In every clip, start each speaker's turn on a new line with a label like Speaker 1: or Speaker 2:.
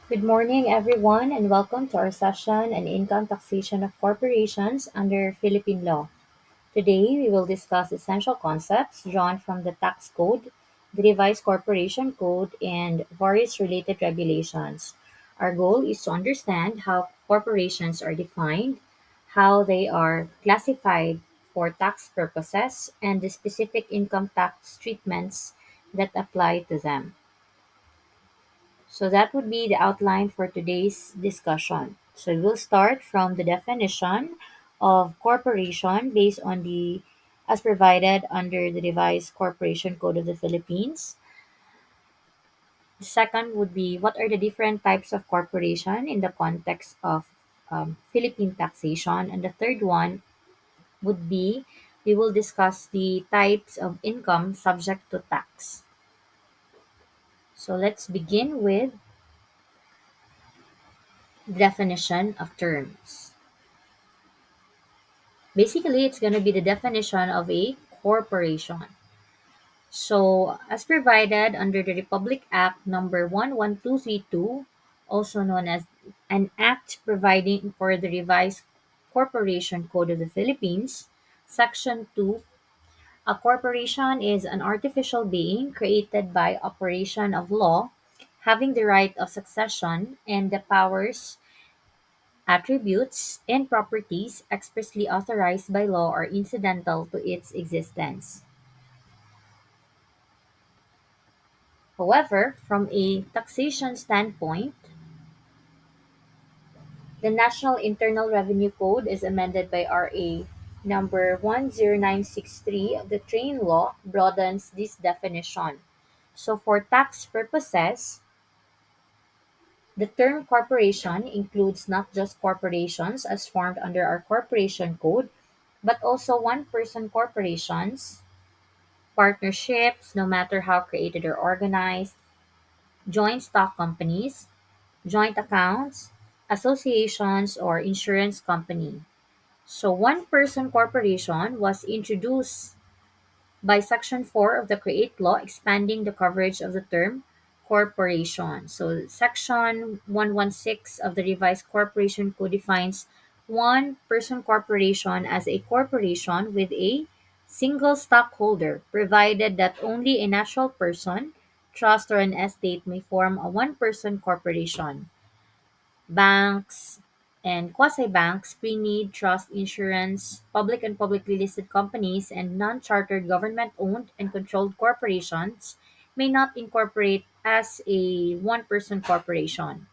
Speaker 1: Good morning, everyone, and welcome to our session on income taxation of corporations under Philippine law. Today, we will discuss essential concepts drawn from the tax code, the revised corporation code, and various related regulations. Our goal is to understand how corporations are defined, how they are classified for tax purposes, and the specific income tax treatments that apply to them. So that would be the outline for today's discussion. So we'll start from the definition of corporation based on the as provided under the revised Corporation Code of the Philippines. The second would be what are the different types of corporation in the context of Philippine taxation. And the third one would be we will discuss the types of income subject to tax. So let's begin with definition of terms. Basically, it's going to be the definition of a corporation. So, as provided under the Republic Act number 11232, also known as an act providing for the revised Corporation Code of the Philippines, Section 2, a corporation is an artificial being created by operation of law, having the right of succession and the powers attributes and properties expressly authorized by law or incidental to its existence. However, from a taxation standpoint, the National Internal Revenue Code is amended by RA number 10963 of the Train Law broadens this definition. So for tax purposes, the term corporation includes not just corporations as formed under our corporation code, but also one person corporations, partnerships, no matter how created or organized, joint stock companies, joint accounts, associations, or insurance company. So one person corporation was introduced by Section 4 of the Create Law, expanding the coverage of the term corporation. So Section 116 of the Revised Corporation Code defines one person corporation as a corporation with a single stockholder, provided that only a natural person, trust, or an estate may form a one person corporation. Banks and quasi-banks, pre-need, trust, insurance, public and publicly listed companies, and non-chartered government-owned and controlled corporations may not incorporate as a one-person corporation.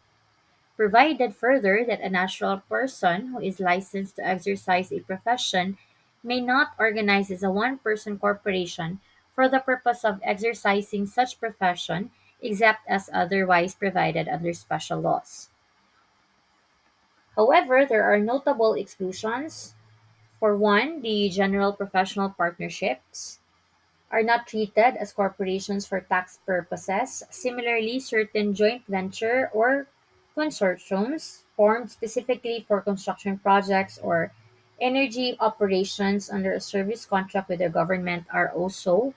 Speaker 1: Provided further that a natural person who is licensed to exercise a profession may not organize as a one-person corporation for the purpose of exercising such profession except as otherwise provided under special laws. However, there are notable exclusions. For one, the general professional partnerships are not treated as corporations for tax purposes. Similarly, certain joint venture or consortiums formed specifically for construction projects or energy operations under a service contract with the government are also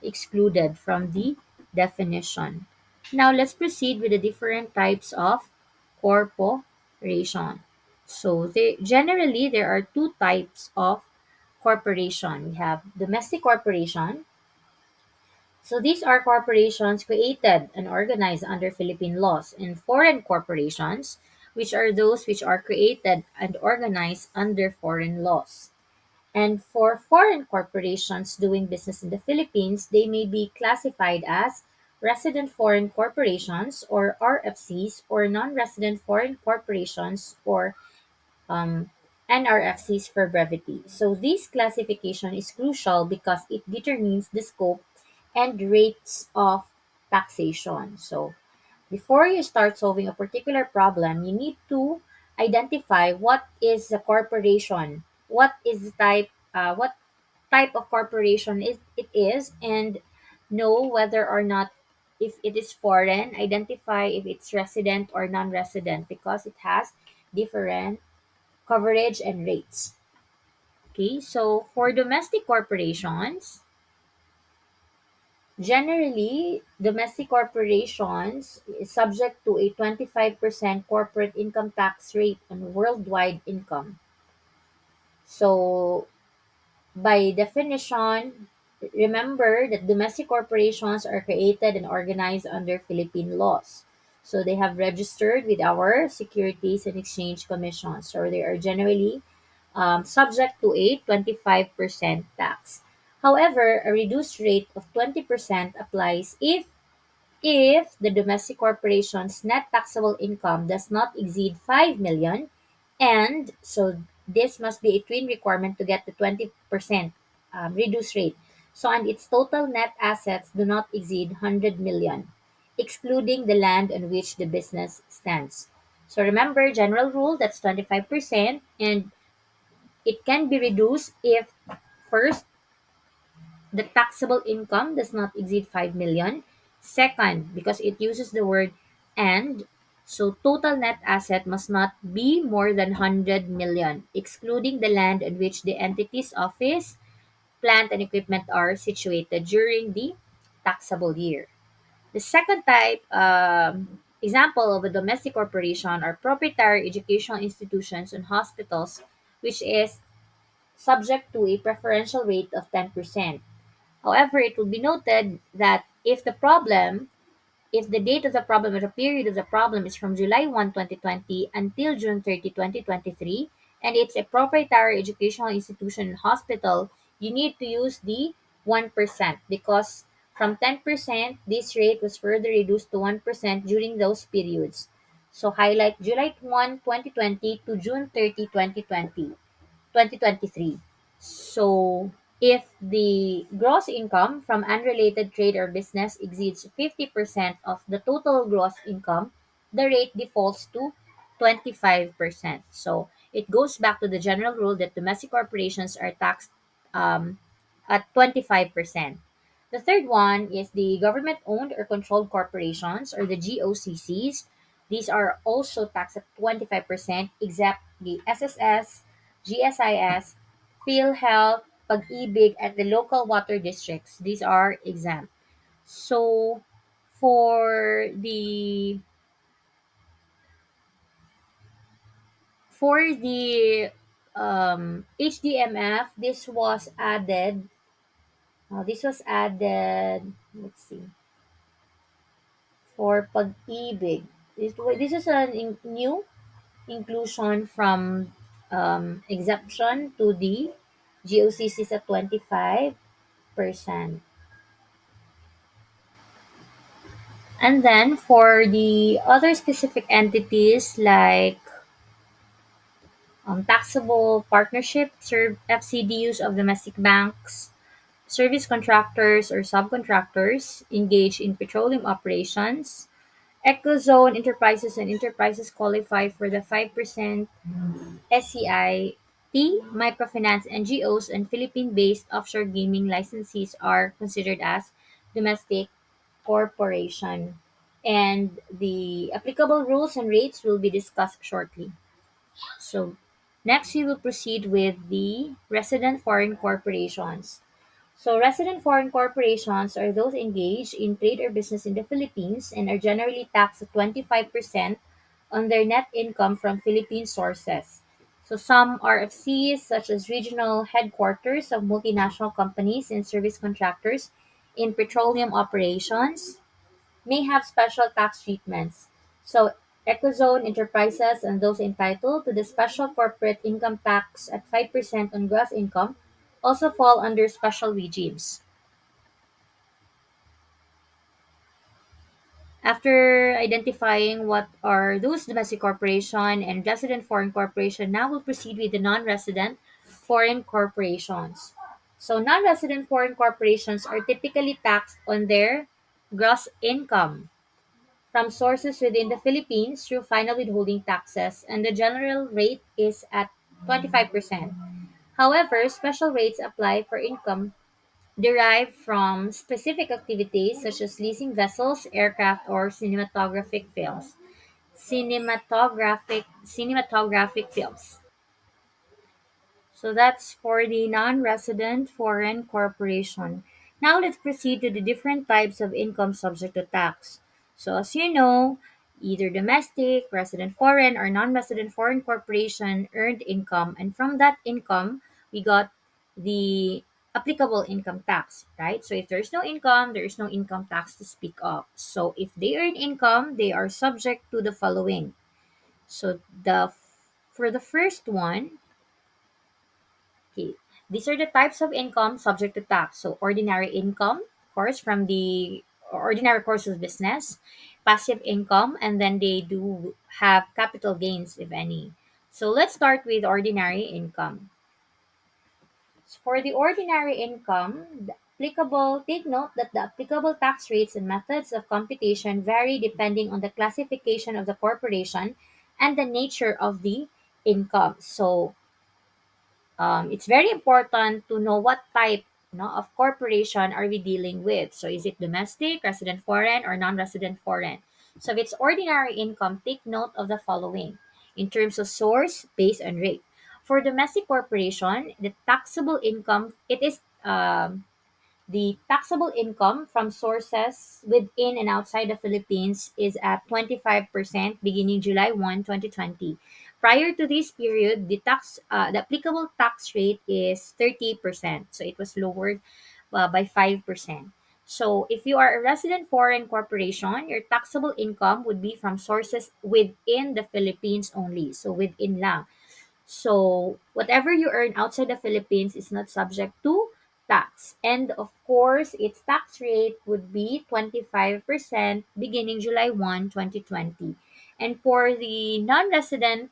Speaker 1: excluded from the definition. Now, let's proceed with the different types of corporation. So, generally, there are two types of corporation. We have domestic corporation. So these are corporations created and organized under Philippine laws, and foreign corporations, which are those which are created and organized under foreign laws. And for foreign corporations doing business in the Philippines, they may be classified as resident foreign corporations or RFCs, or non-resident foreign corporations, or um, NRFCs for brevity. So this classification is crucial because it determines the scope and rates of taxation. So before you start solving a particular problem, you need to identify what is the corporation, what type of corporation it is, and know whether or not if it is foreign, identify if it's resident or non-resident because it has different coverage and rates. Okay, so for domestic corporations, Generally, domestic corporations is subject to a 25% corporate income tax rate on worldwide income. So, by definition, remember that domestic corporations are created and organized under Philippine laws. So, they have registered with our Securities and Exchange Commission. So, they are generally subject to a 25% tax. However, a reduced rate of 20% applies if the domestic corporation's net taxable income does not exceed 5 million, and so this must be a twin requirement to get the 20% reduced rate. So, and its total net assets do not exceed 100 million, excluding the land on which the business stands. So remember, general rule, that's 25%, and it can be reduced if first, the taxable income does not exceed 5 million. Second, because it uses the word and, so total net asset must not be more than 100 million, excluding the land on which the entity's office, plant, and equipment are situated during the taxable year. The second type, example of a domestic corporation are proprietary educational institutions and hospitals, which is subject to a preferential rate of 10%. However, it will be noted that if the date of the problem or the period of the problem is from July 1, 2020 until June 30, 2023, and it's a proprietary educational institution and hospital, you need to use the 1% because from 10%, this rate was further reduced to 1% during those periods. So highlight July 1, 2020 to June 30, 2023. So, if the gross income from unrelated trade or business exceeds 50% of the total gross income, the rate defaults to 25%. So, it goes back to the general rule that domestic corporations are taxed um, at 25%. The third one is the government owned or controlled corporations or the GOCCs. These are also taxed at 25%, except the SSS, GSIS, PhilHealth, Pag-ibig, and the local water districts. These are exempt. So, for the HDMF, this was added. Let's see, for Pag-ibig. This is a new inclusion from exemption to the GOCCs at 25%. And then for the other specific entities like taxable partnership, FCDUs of domestic banks, service contractors or subcontractors engaged in petroleum operations, Ecozone enterprises and enterprises qualify for the 5% SEI. Microfinance NGOs and Philippine-based offshore gaming licensees are considered as domestic corporation. And the applicable rules and rates will be discussed shortly. So, next we will proceed with the resident foreign corporations. So, resident foreign corporations are those engaged in trade or business in the Philippines and are generally taxed at 25% on their net income from Philippine sources. So, some RFCs, such as regional headquarters of multinational companies and service contractors in petroleum operations, may have special tax treatments. So, Ecozone enterprises and those entitled to the special corporate income tax at 5% on gross income also fall under special regimes. After identifying what are those domestic corporation and resident foreign corporation, now we'll proceed with the non-resident foreign corporations. So non-resident foreign corporations are typically taxed on their gross income from sources within the Philippines through final withholding taxes, and the general rate is at 25%. However, special rates apply for income derived from specific activities such as leasing vessels, aircraft, or cinematographic films. Cinematographic films. So that's for the non-resident foreign corporation. Now let's proceed to the different types of income subject to tax. So as you know, either domestic, resident foreign, or non-resident foreign corporation earned income, and from that income, we got the applicable income tax, right? So if there's no income, there is no income tax to speak of. So if they earn income, they are subject to the following. So for the first one, okay. These are the types of income subject to tax. So ordinary income, of course, from the ordinary course of business, passive income, and then they do have capital gains, if any. So let's start with ordinary income. For the ordinary income, take note that the applicable tax rates and methods of computation vary depending on the classification of the corporation and the nature of the income. So it's very important to know what type, of corporation are we dealing with. So is it domestic, resident foreign, or non-resident foreign? So if it's ordinary income, take note of the following in terms of source, base, and rate. For domestic corporation, the taxable income, it is the taxable income from sources within and outside the Philippines is at 25% beginning July 1, 2020. Prior to this period, the applicable tax rate is 30%. So it was lowered by 5%. So if you are a resident foreign corporation, your taxable income would be from sources within the Philippines only. So within lang. So, whatever you earn outside the Philippines is not subject to tax. And of course, its tax rate would be 25% beginning July 1, 2020. And for the non-resident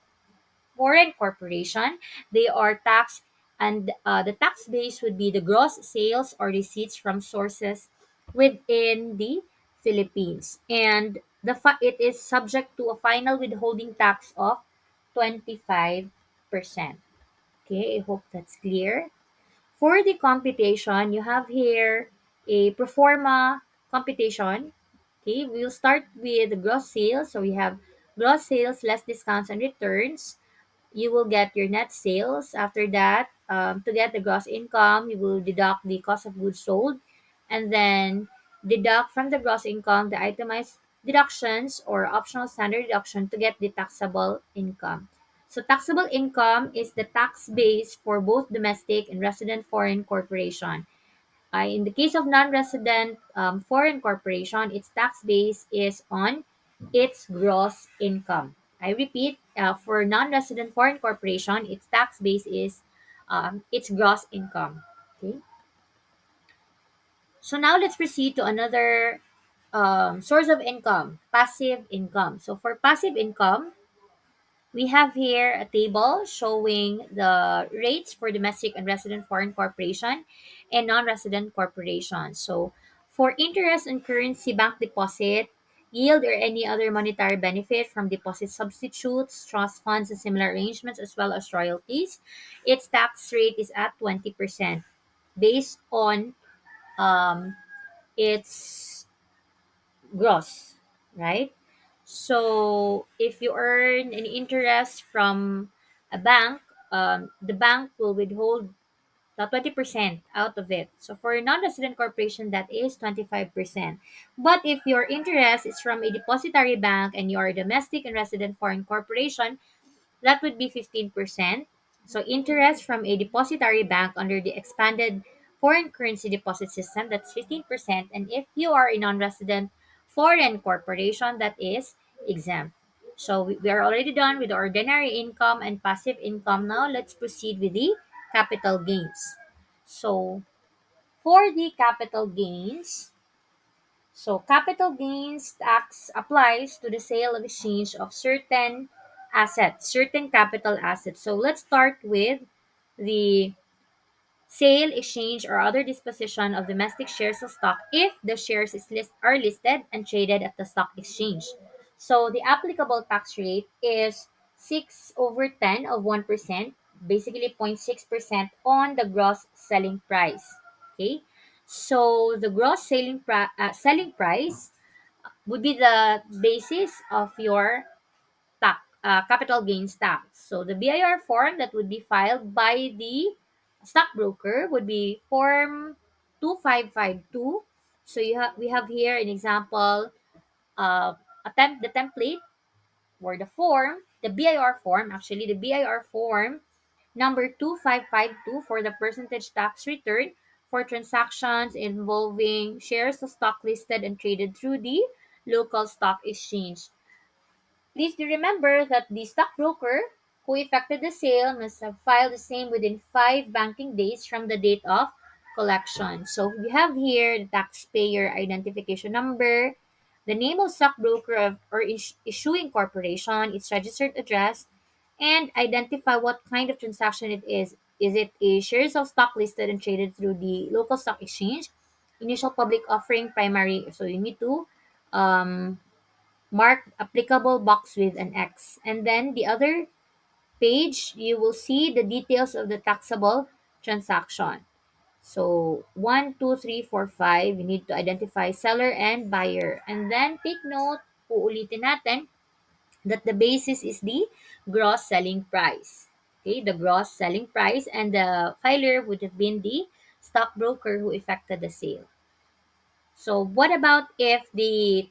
Speaker 1: foreign corporation, they are taxed, and the tax base would be the gross sales or receipts from sources within the Philippines. And it is subject to a final withholding tax of 25%. Okay, I hope that's clear. For the computation, you have here a pro forma computation. Okay, we'll start with the gross sales. So we have gross sales less discounts and returns. You will get your net sales. After that, to get the gross income, you will deduct the cost of goods sold, and then deduct from the gross income the itemized deductions or optional standard deduction to get the taxable income. So taxable income is the tax base for both domestic and resident foreign corporation. In the case of non-resident foreign corporation, its tax base is on its gross income. I repeat, for non-resident foreign corporation, its tax base is its gross income. Okay. So now let's proceed to another source of income, passive income. So for passive income, we have here a table showing the rates for domestic and resident foreign corporation and non-resident corporations. So for interest and currency bank deposit, yield or any other monetary benefit from deposit substitutes, trust funds, and similar arrangements, as well as royalties, its tax rate is at 20% based on its gross, right? So if you earn an interest from a bank, the bank will withhold the 20% out of it. So for a non-resident corporation, that is 25%. But if your interest is from a depository bank and you are a domestic and resident foreign corporation, that would be 15%. So interest from a depository bank under the expanded foreign currency deposit system, that's 15%. And if you are a non-resident foreign corporation, that is exempt. So we are already done with ordinary income and passive income. Now let's proceed with the capital gains. So for the capital gains, capital gains tax applies to the sale of exchange of certain assets, certain capital assets. So let's start with the sale, exchange, or other disposition of domestic shares of stock if the shares are listed and traded at the stock exchange. So the applicable tax rate is 6 over 10 of 1%, basically 0.6% on the gross selling price. Okay? So the gross selling price would be the basis of your capital gains tax. So the BIR form that would be filed by the stockbroker would be Form 2552. So we have here an example, the template or the form, the BIR form, actually the BIR form number 2552 for the percentage tax return for transactions involving shares of stock listed and traded through the local stock exchange. Please do remember that the stockbroker who effected the sale must have filed the same within 5 banking days from the date of collection. So we have here the taxpayer identification number, the name of stockbroker or issuing corporation, its registered address, and identify what kind of transaction it is. Is it a shares of stock listed and traded through the local stock exchange, initial public offering, primary? So you need to um, mark applicable box with an X. And then the other page, you will see the details of the taxable transaction. So 1, 2, 3, 4, 5, we need to identify seller and buyer. And then take note, uulitin natin, that the basis is the gross selling price. Okay, the gross selling price, and the filer would have been the stockbroker who effected the sale. So what about if the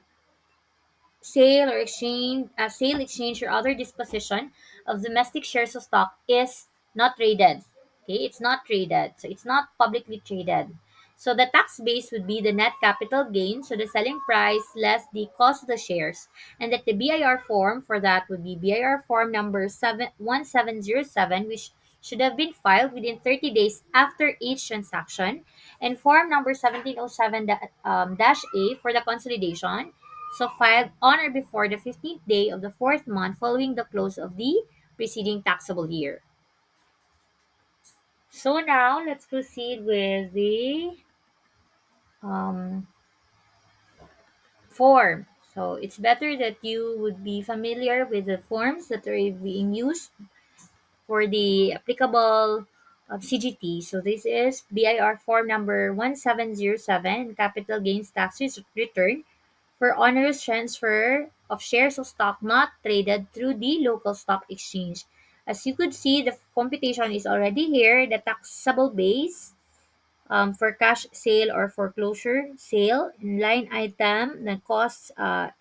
Speaker 1: sale, exchange, or other disposition of domestic shares of stock is not traded? Okay, it's not traded, so it's not publicly traded. So the tax base would be the net capital gain, so the selling price less the cost of the shares, and that the BIR form for that would be BIR form number 1707, which should have been filed within 30 days after each transaction, and form number 1707 dash A for the consolidation, so filed on or before the 15th day of the fourth month following the close of the preceding taxable year. So now let's proceed with the um, form. So it's better that you would be familiar with the forms that are being used for the applicable CGT. So this is BIR form number 1707, capital gains tax return for onerous transfer of shares of stock not traded through the local stock exchange. As you could see, the computation is already here. The taxable base for cash sale or foreclosure sale in line item that costs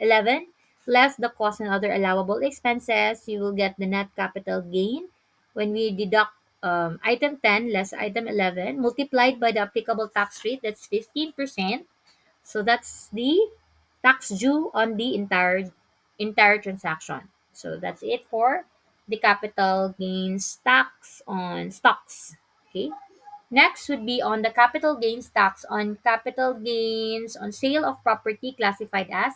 Speaker 1: 11 less the cost and other allowable expenses, you will get the net capital gain when we deduct item 10 less item 11 multiplied by the applicable tax rate, that's 15%. So that's the tax due on the entire transaction. So that's it for the capital gains tax on stocks. Okay. Next would be on the capital gains tax on capital gains on sale of property classified as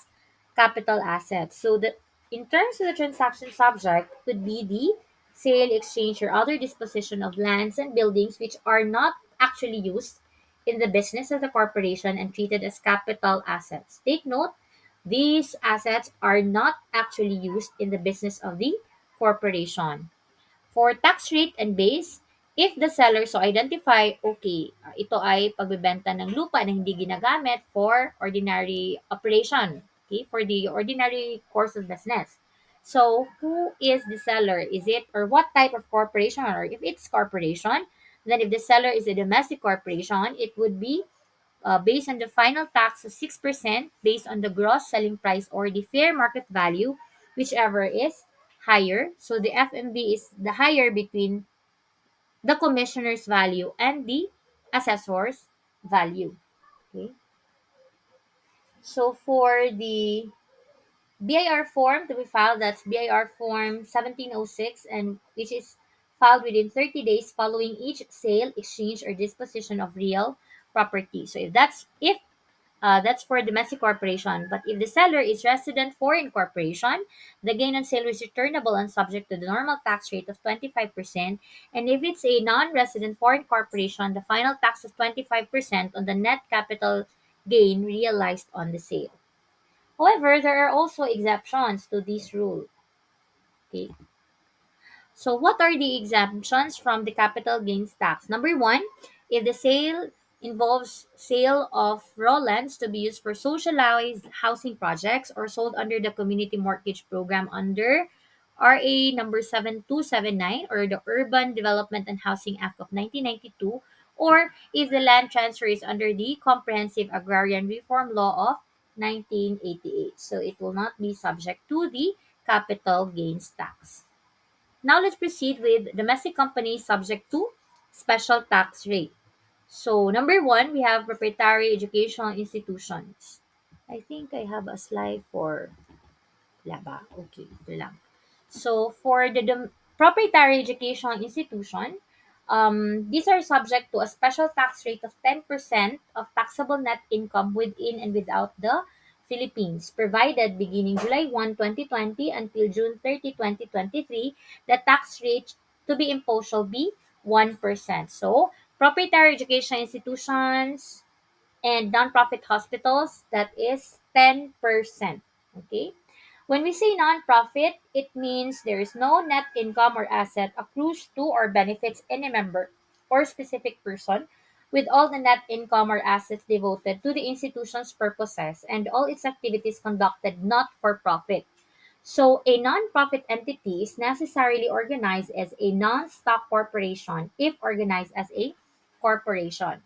Speaker 1: capital assets. So the in terms of the transaction subject would be the sale, exchange, or other disposition of lands and buildings which are not actually used in the business of the corporation and treated as capital assets. Take note, these assets are not actually used in the business of the corporation. For tax rate and base, if the seller so identify, okay, ito ay pagbebenta ng lupa na hindi ginagamit for ordinary operation, okay, for the ordinary course of business. So, who is the seller? Is it, or what type of corporation? Or if it's corporation, then if the seller is a domestic corporation, it would be based on the final tax of 6% based on the gross selling price or the fair market value, whichever is higher. So the FMV is the higher between the commissioner's value and the assessor's value. Okay. So for the BIR form to be filed, that's BIR form 1706, and which is filed within 30 days following each sale, exchange, or disposition of real property. So that's for domestic corporation. But if the seller is resident foreign corporation, the gain on sale is returnable and subject to the normal tax rate of 25%. And if it's a non-resident foreign corporation, the final tax is 25% on the net capital gain realized on the sale. However, there are also exceptions to this rule. Okay. So, what are the exemptions from the capital gains tax? Number one, if the sale involves sale of raw lands to be used for socialized housing projects or sold under the community mortgage program under RA number 7279 or the Urban Development and Housing Act of 1992, or if the land transfer is under the Comprehensive Agrarian Reform Law of 1988. So it will not be subject to the capital gains tax. Now let's proceed with domestic companies subject to special tax rate. So number one, we have proprietary educational institutions. I think I have a slide for Laba. Okay, ito lang. So for the proprietary educational institution, these are subject to a special tax rate of 10% of taxable net income within and without the Philippines, provided beginning July 1, 2020 until June 30, 2023, the tax rate to be imposed shall be 1%. So, proprietary educational institutions and nonprofit hospitals, that is 10%. Okay? When we say nonprofit, it means there is no net income or asset accrues to or benefits any member or specific person, with all the net income or assets devoted to the institution's purposes and all its activities conducted not for profit. So, a nonprofit entity is necessarily organized as a non-stock corporation if organized as a corporation.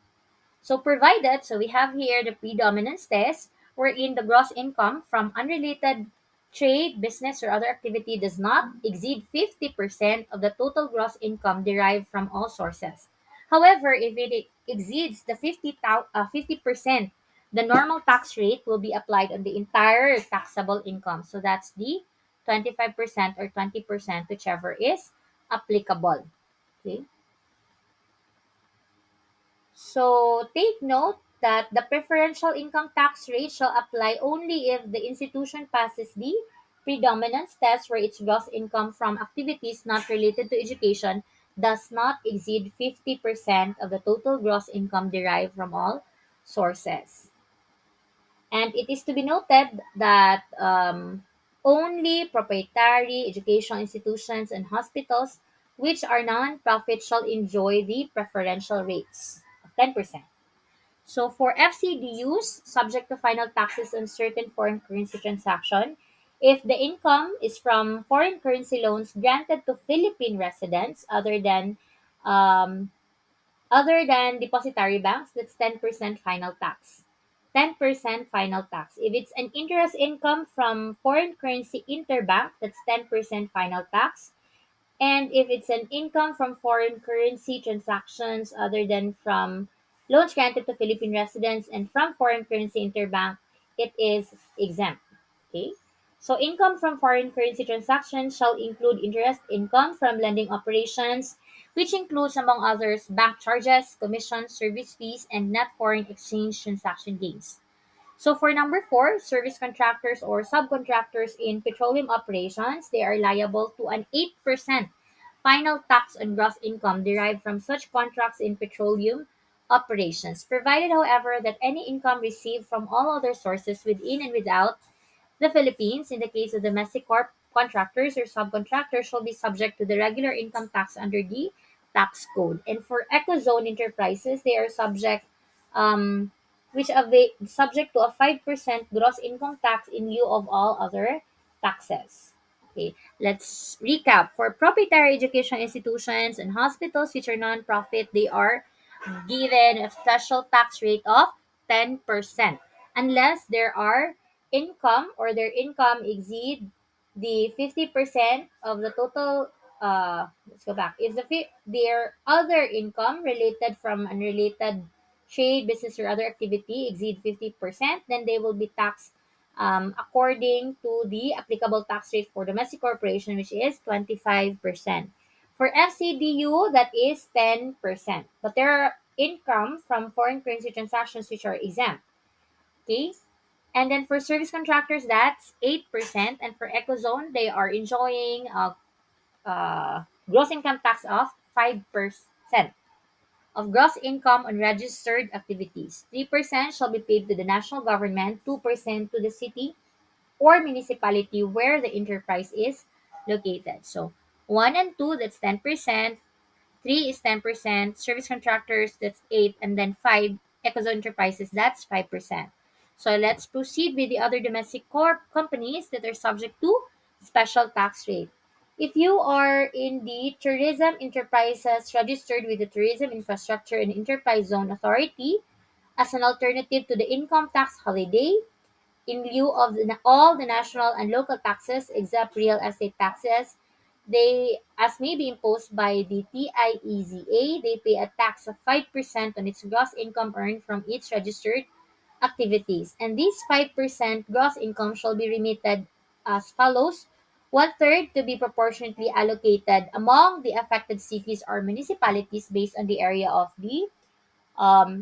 Speaker 1: So provided, so we have here the predominance test, wherein the gross income from unrelated trade, business, or other activity does not exceed 50% of the total gross income derived from all sources. However, if it exceeds the 50%, the normal tax rate will be applied on the entire taxable income. So that's the 25% or 20%, whichever is applicable. Okay. So take note that the preferential income tax rate shall apply only if the institution passes the predominance test, where its gross income from activities not related to education does not exceed 50% of the total gross income derived from all sources. And it is to be noted that only proprietary educational institutions and hospitals which are non-profit shall enjoy the preferential rates of 10%. So for FCDUs, subject to final taxes on certain foreign currency transaction, if the income is from foreign currency loans granted to Philippine residents um, other than depository banks, that's 10% final tax. 10% final tax. If it's an interest income from foreign currency interbank, that's 10% final tax. And if it's an income from foreign currency transactions other than from loans granted to Philippine residents and from foreign currency interbank, it is exempt. Okay? So income from foreign currency transactions shall include interest income from lending operations, which includes among others bank charges, commissions, service fees, and net foreign exchange transaction gains. So for number four, service contractors or subcontractors in petroleum operations, they are liable to an 8% final tax on gross income derived from such contracts in petroleum operations, provided, however, that any income received from all other sources within and without the Philippines, in the case of domestic contractors or subcontractors, shall be subject to the regular income tax under the tax code. And for ecozone enterprises, they are um, subject to a 5% gross income tax in lieu of all other taxes. Okay, let's recap. For proprietary educational institutions and hospitals which are non-profit, they are given a special tax rate of 10% unless there are income or their income exceed the 50% of the total. Let's go back. If their other income related from unrelated trade, business, or other activity exceed 50%, then they will be taxed according to the applicable tax rate for domestic corporation, which is 25%. For FCDU, that is 10%. But there are income from foreign currency transactions which are exempt. Okay? And then for service contractors, that's 8%. And for EcoZone, they are enjoying gross income tax of 5% of gross income on registered activities. 3% shall be paid to the national government, 2% to the city or municipality where the enterprise is located. So 1 and 2, that's 10%. 3 is 10%, service contractors, that's 8, and then 5, EcoZone Enterprises, that's 5%. So let's proceed with the other domestic corp companies that are subject to special tax rate. If you are in the tourism enterprises registered with the Tourism Infrastructure and Enterprise Zone Authority as an alternative to the income tax holiday, in lieu of all the national and local taxes except real estate taxes, they, as may be imposed by the TIEZA, they pay a tax of 5% on its gross income earned from its registered activities. And this 5% gross income shall be remitted as follows: one third to be proportionately allocated among the affected cities or municipalities based on the area of the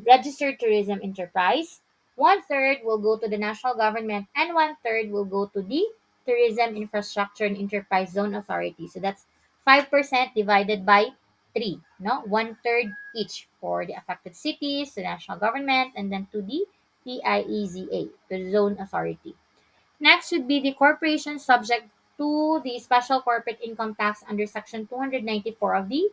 Speaker 1: registered tourism enterprise. One third will go to the national government, and one third will go to the Tourism Infrastructure and Enterprise Zone Authority. So that's 5% divided by 3. No, one third each for the affected cities, the national government, and then to the TIEZA, the zone authority. Next would be the corporation subject to the special corporate income tax under Section 294 of the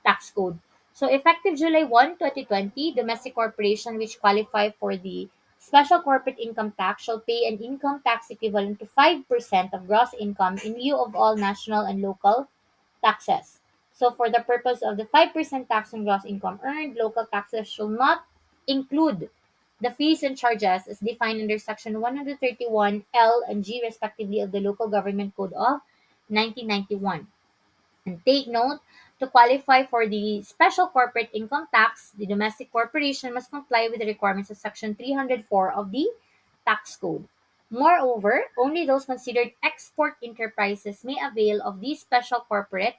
Speaker 1: Tax Code. So effective July 1, 2020, domestic corporation which qualify for the special corporate income tax shall pay an income tax equivalent to 5% of gross income in lieu of all national and local taxes. So for the purpose of the 5% tax on gross income earned, local taxes shall not include the fees and charges as defined under Section 131 L and G respectively of the Local Government Code of 1991. And take note, to qualify for the special corporate income tax, the domestic corporation must comply with the requirements of Section 304 of the Tax Code. Moreover, only those considered export enterprises may avail of the special corporate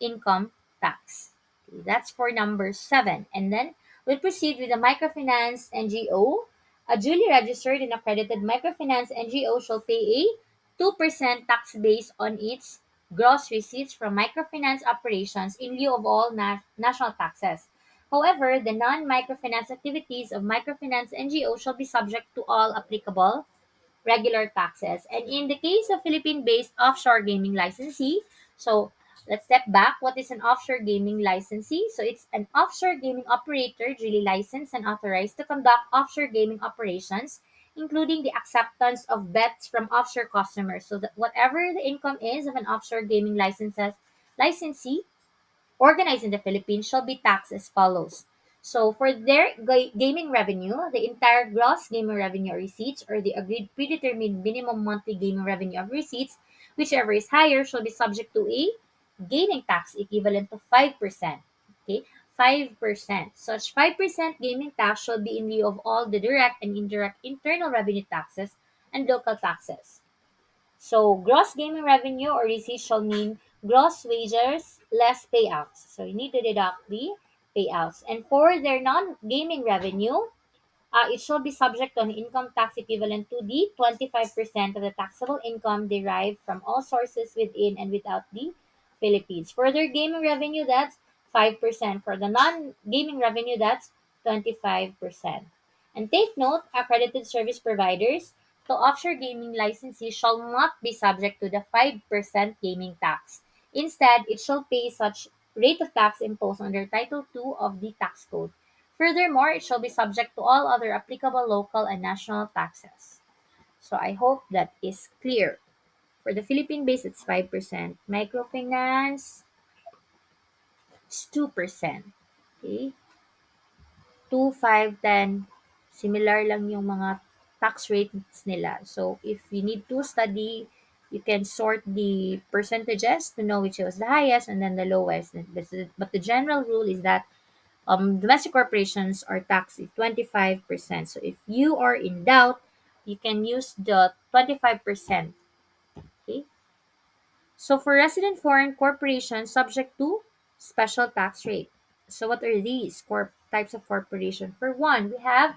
Speaker 1: income tax. Okay, that's for number 7. And then we'll proceed with the microfinance NGO. A duly registered and accredited microfinance NGO shall pay a 2% tax based on its gross receipts from microfinance operations in lieu of all national taxes. However, the non-microfinance activities of microfinance NGO shall be subject to all applicable regular taxes. And in the case of Philippine-based offshore gaming licensee, so let's step back. What is an offshore gaming licensee? So it's an offshore gaming operator duly licensed and authorized to conduct offshore gaming operations, including the acceptance of bets from offshore customers. So that whatever the income is of an offshore gaming licensee organized in the Philippines shall be taxed as follows. So for their gaming revenue, the entire gross gaming revenue or receipts or the agreed predetermined minimum monthly gaming revenue of receipts, whichever is higher, shall be subject to a gaming tax equivalent to 5%. Okay, 5%. Such 5% gaming tax shall be in lieu of all the direct and indirect internal revenue taxes and local taxes. So gross gaming revenue or receipts shall mean gross wages less payouts. So you need to deduct the payouts. And for their non-gaming revenue, it shall be subject to an income tax equivalent to the 25% of the taxable income derived from all sources within and without the Philippines. For their gaming revenue, that's 5%. For the non-gaming revenue, that's 25%. And take note, accredited service providers to offshore gaming licensees shall not be subject to the 5% gaming tax. Instead, it shall pay such rate of tax imposed under Title II of the Tax Code. Furthermore, it shall be subject to all other applicable local and national taxes. So I hope that is clear. For the Philippine base, it's 5%. Microfinance, it's 2%. Okay? 2, 5, 10. Similar lang yung mga tax rates nila. So if you need to study, you can sort the percentages to know which was the highest and then the lowest. But the general rule is that domestic corporations are taxed at 25%. So if you are in doubt, you can use the 25%. Okay. So for resident foreign corporations subject to special tax rate. So what are these types of corporation? For one, we have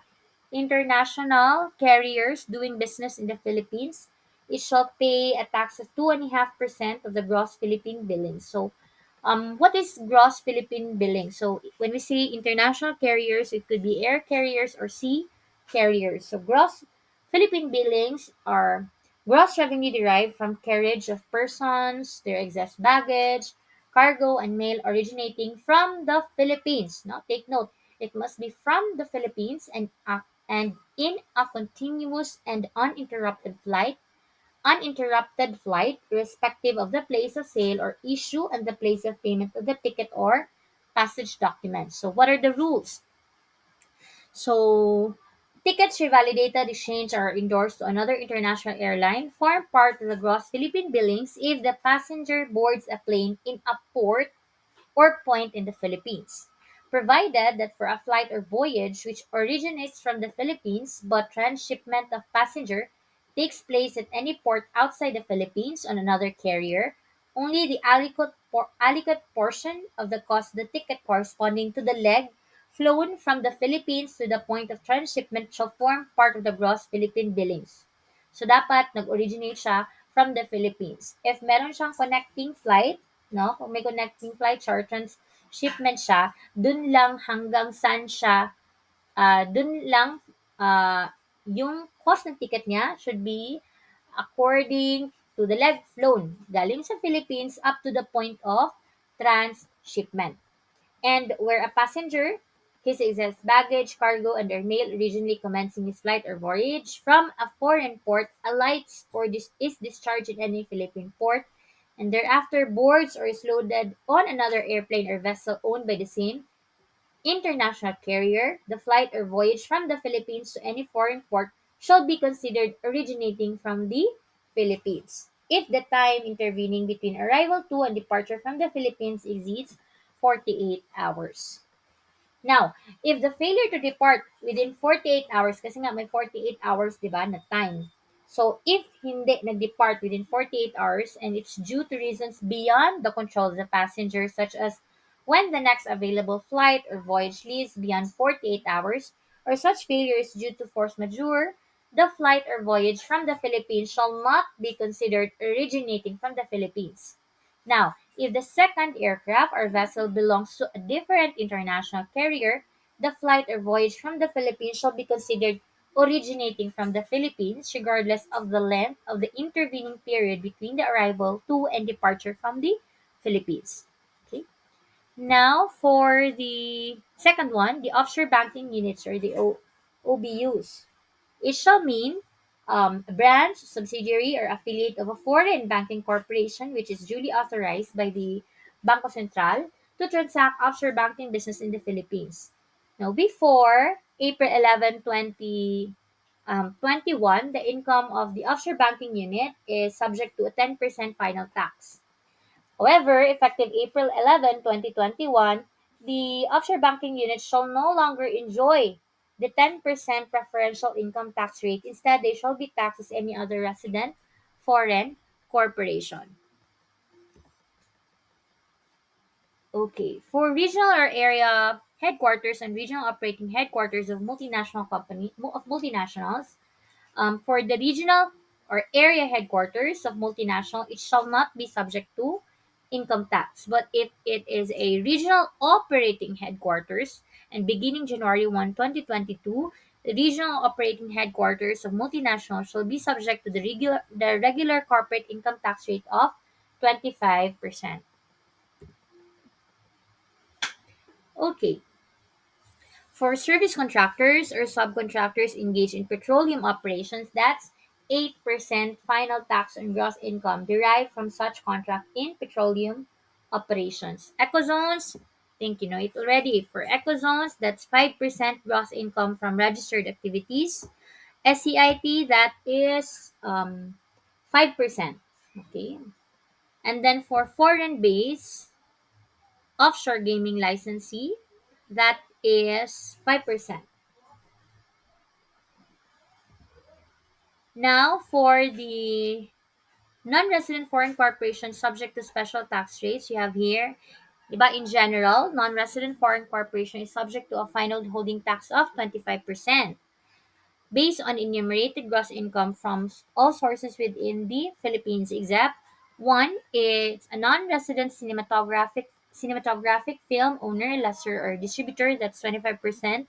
Speaker 1: international carriers doing business in the Philippines. It shall pay a tax of 2.5% of the gross Philippine billing. So what is gross Philippine billing? So when we say international carriers, it could be air carriers or sea carriers. So gross Philippine billings are gross revenue derived from carriage of persons, their excess baggage, cargo, and mail originating from the Philippines. Now take note, it must be from the Philippines and in a continuous and uninterrupted flight uninterrupted flight, irrespective of the place of sale or issue and the place of payment of the ticket or passage documents. So, what are the rules? So, tickets revalidated, exchanged, or endorsed to another international airline form part of the gross Philippine billings if the passenger boards a plane in a port or point in the Philippines, provided that for a flight or voyage which originates from the Philippines but transshipment of passenger takes place at any port outside the Philippines on another carrier, only the allocated portion of the cost of the ticket corresponding to the leg flown from the Philippines to the point of transshipment shall form part of the gross Philippine billings. So, dapat nag-originate siya from the Philippines. If meron siyang connecting flight, no? Kung may connecting flight siya or transshipment siya, dun lang hanggang saan siya, dun lang, ah, yung cost ng ticket niya should be according to the leg flown galing sa Philippines up to the point of transshipment. And where a passenger, his excess baggage, cargo, and or mail originally commencing his flight or voyage from a foreign port alights or is discharged in any Philippine port, and thereafter boards or is loaded on another airplane or vessel owned by the same international carrier, the flight or voyage from the Philippines to any foreign port shall be considered originating from the Philippines. If the time intervening between arrival to and departure from the Philippines exceeds 48 hours. Now, if the failure to depart within 48 hours, kasi nga may 48 hours, di ba, na time. So, if hindi nag-depart within 48 hours and it's due to reasons beyond the control of the passenger, such as when the next available flight or voyage leaves beyond 48 hours, or such failure is due to force majeure, the flight or voyage from the Philippines shall not be considered originating from the Philippines. Now, if the second aircraft or vessel belongs to a different international carrier, the flight or voyage from the Philippines shall be considered originating from the Philippines, regardless of the length of the intervening period between the arrival to and departure from the Philippines. Okay. Now, for the second one, the offshore banking units or the OBUs. It shall mean a branch, subsidiary, or affiliate of a foreign banking corporation which is duly authorized by the Bangko Sentral to transact offshore banking business in the Philippines. Now, before April 11, 2021, the income of the offshore banking unit is subject to a 10% final tax. However, effective April 11, 2021, the offshore banking unit shall no longer enjoy the 10% preferential income tax rate. Instead, they shall be taxed as any other resident foreign corporation. Okay, for regional or area headquarters and regional operating headquarters of multinationals, for the regional or area headquarters of multinational, it shall not be subject to income tax. But if it is a regional operating headquarters and beginning January 1, 2022, the regional operating headquarters of multinational shall be subject to the regular corporate income tax rate of 25%. Okay, for service contractors or subcontractors engaged in petroleum operations, that's 8% final tax on gross income derived from such contract in petroleum operations. Ecozones, think you know it already. For ecozones, that's 5% gross income from registered activities. SCIP, that is 5%. Okay. And then for foreign base, offshore gaming licensee, that is 5%. Now, for the non-resident foreign corporations subject to special tax rates, you have here, diba, in general, non-resident foreign corporation is subject to a final withholding tax of 25% based on enumerated gross income from all sources within the Philippines, except one, it's a non-resident cinematographic film owner, lessor, or distributor. That's 25%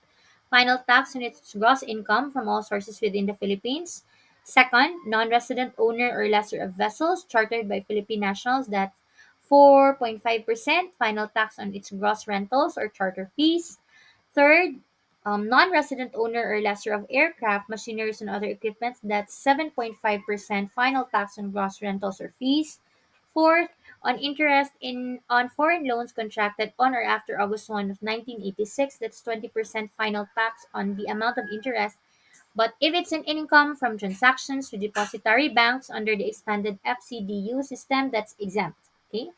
Speaker 1: final tax on its gross income from all sources within the Philippines. Second, non-resident owner or lessor of vessels chartered by Philippine nationals. That's 4.5% final tax on its gross rentals or charter fees. Third, Non-resident owner or lessor of aircraft, machineries, and other equipment, that's 7.5% final tax on gross rentals or fees. Fourth, on interest in on foreign loans contracted on or after August 1 of 1986, that's 20% final tax on the amount of interest. But if it's an income from transactions with depository banks under the expanded FCDU system, that's exempt. Okay.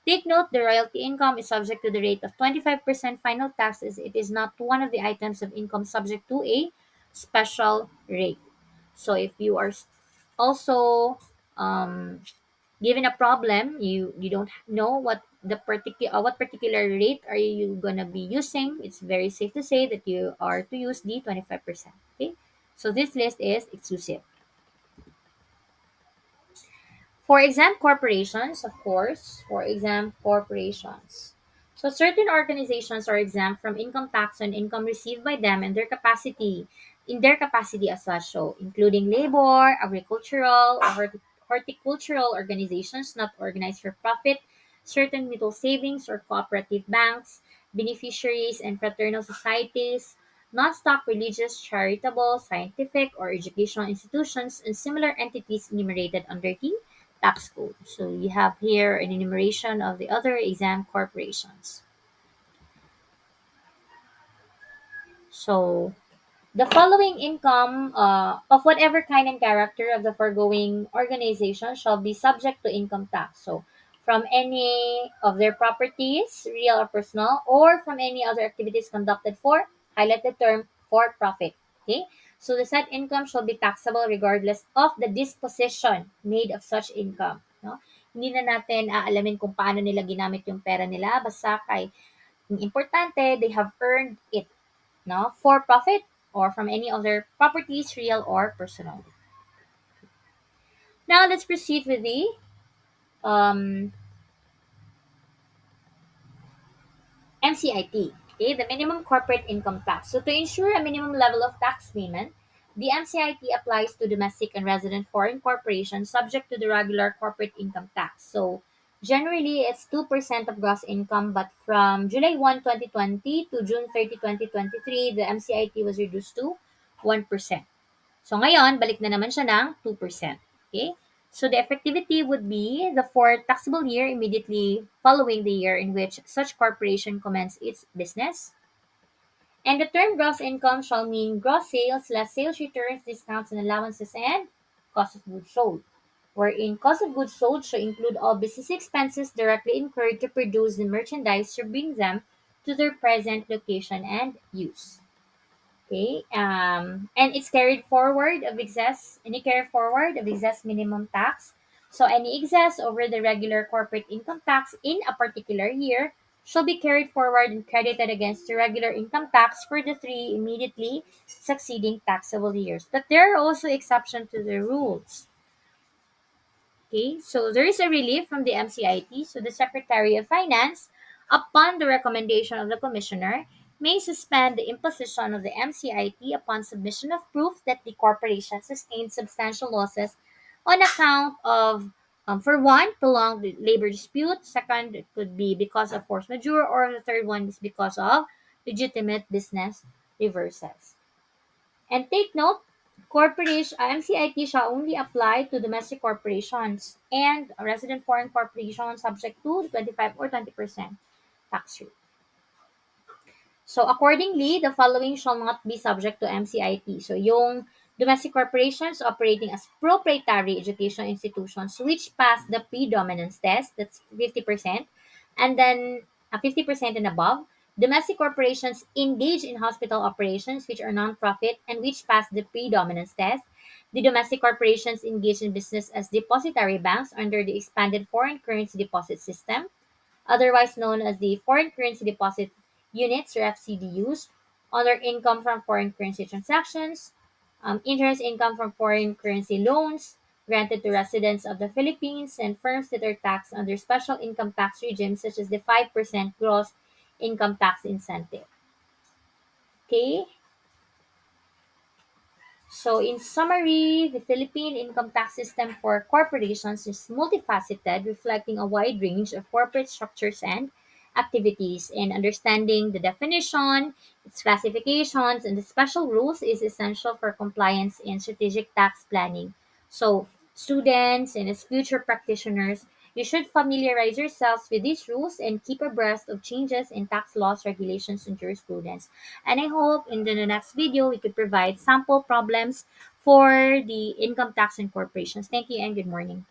Speaker 1: Take note the royalty income is subject to the rate of 25% final tax as it is not one of the items of income subject to a special rate. So if you are also um, given a problem, you don't know what particular rate are you gonna be using, it's very safe to say that you are to use the 25%. Okay, so this list is exclusive for exempt corporations, of course. For exempt corporations, so certain organizations are exempt from income tax on income received by them and their capacity as such, so including labor, agricultural, or horticultural organizations not organized for profit, certain mutual savings or cooperative banks, beneficiaries and fraternal societies, non-stock religious, charitable, scientific, or educational institutions, and similar entities enumerated under the tax code. So you have here an enumeration of the other exempt corporations. So the following income of whatever kind and character of the foregoing organization shall be subject to income tax. So, from any of their properties, real or personal, or from any other activities conducted for, highlight the term for profit. Okay? So, the said income shall be taxable regardless of the disposition made of such income. No? Hindi na natin aalamin kung paano nila ginamit yung pera nila. Basta kay, yung importante, they have earned it, no, for profit or from any other properties, real or personal. Now let's proceed with the um, MCIT, okay, the minimum corporate income tax. So to ensure a minimum level of tax payment, the MCIT applies to domestic and resident foreign corporations subject to the regular corporate income tax. So generally it's 2% of gross income, but from July 1, 2020 to June 30, 2023, the MCIT was reduced to 1%. So ngayon, balik na naman siya ng 2%. Okay? So the effectivity would be the fourth taxable year immediately following the year in which such corporation commenced its business. And the term gross income shall mean gross sales less sales returns, discounts, and allowances and cost of goods sold. Wherein cost of goods sold shall include all business expenses directly incurred to produce the merchandise to bring them to their present location and use. Okay. And it's carried forward of excess, any carry forward of excess minimum tax. So any excess over the regular corporate income tax in a particular year shall be carried forward and credited against the regular income tax for the three immediately succeeding taxable years. But there are also exceptions to the rules. Okay, so there is a relief from the MCIT. So the Secretary of Finance, upon the recommendation of the Commissioner, may suspend the imposition of the MCIT upon submission of proof that the corporation sustained substantial losses on account of, for one, prolonged labor dispute. Second, it could be because of force majeure, or the third one is because of legitimate business reversals. And take note, MCIT shall only apply to domestic corporations and resident foreign corporations subject to 25 or 20% tax rate. So accordingly, the following shall not be subject to MCIT. So yung domestic corporations operating as proprietary educational institutions which pass the predominance test, that's 50%, and then 50% and above. Domestic corporations engage in hospital operations which are non-profit and which pass the predominance test. The domestic corporations engage in business as depository banks under the expanded foreign currency deposit system, otherwise known as the Foreign Currency Deposit Units or FCDUs, other income from foreign currency transactions, interest income from foreign currency loans granted to residents of the Philippines, and firms that are taxed under special income tax regimes such as the 5% gross income tax incentive. Okay, so in summary, the Philippine income tax system for corporations is multifaceted, reflecting a wide range of corporate structures and activities, and understanding the definition, its classifications, and the special rules is essential for compliance in strategic tax planning. So, students and as future practitioners, you should familiarize yourselves with these rules and keep abreast of changes in tax laws, regulations, and jurisprudence. And I hope in the next video we could provide sample problems for the income tax and corporations. Thank you and good morning.